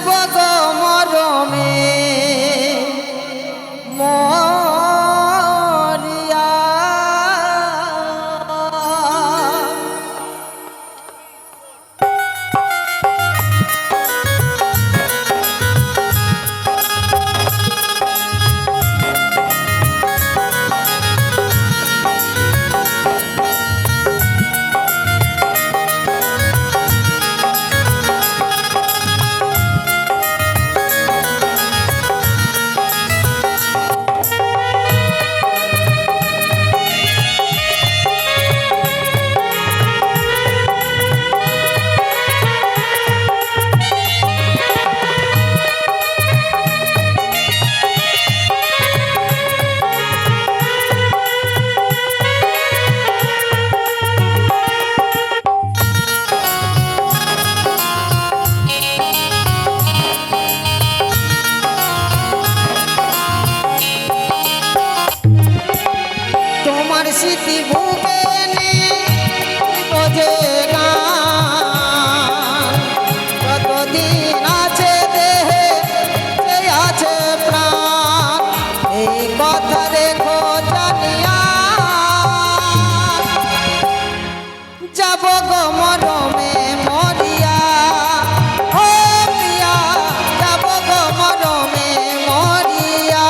যাব গো মরমে মরিয়া। স্মৃতি বুকে বোঝে গান, কতদিন আছে দেহে যে আছে প্রাণ, এই কথা রেখো জানিয়া যাব গো মরমে মরিয়া। ও প্রিয়া যাব গো মরমে মরিয়া।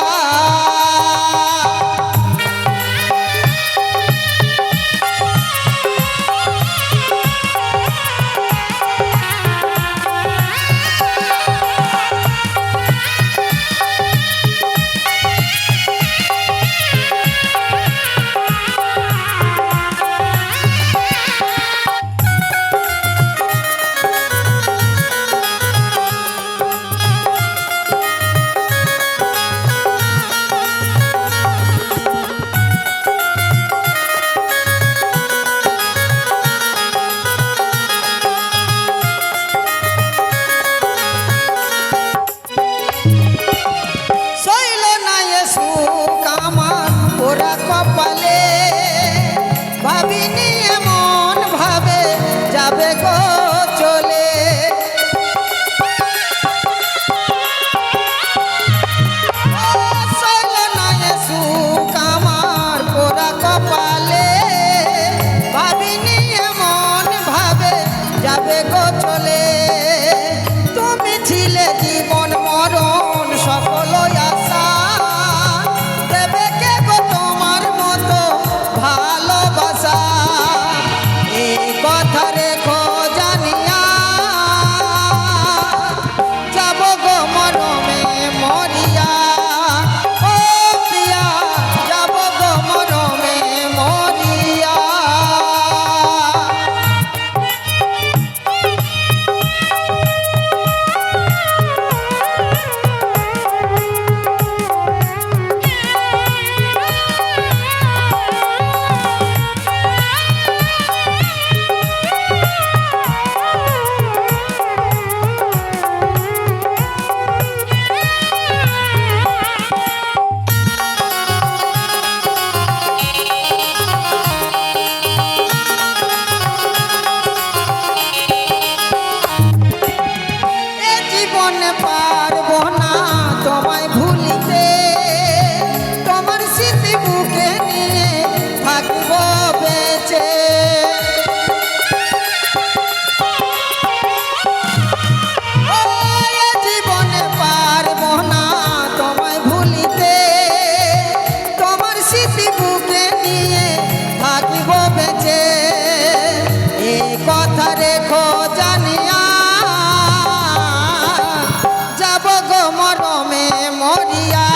ওরা কপালে ভাবিনি এমন ভাবে যাবে গো চলে। সুখ আমার ওরা কপালে ভাবিনি এমন ভাবে যাবে গো চলে। তুমি ছিলে জীবন মরণ সকল আশা, দেবে কে গো তোমার মতো ভালোবাসা, এই কথা রেখো জানিয়া যাব গো মরমে মরিয়া। ও প্রিয়া যাব গো মরমে মরিয়া। পারবো না তোমায় ভুলিতে, তোমার স্মৃতি বুকে নিয়ে থাকবো বেঁচে। জীবনে পারবো না তোমায় ভুলিতে, তোমার স্মৃতি বুকে নিয়ে থাকবো বেঁচে, এই কথা রেখো জানিয়া যাব গো মরমে মরিয়া।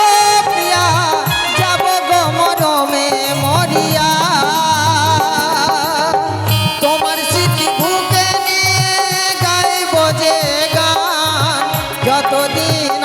ও প্রিয়া যাব গো মরমে মরিয়া। তোমার স্মৃতি বুকে নিয়ে গাইব যে গান, যতদিন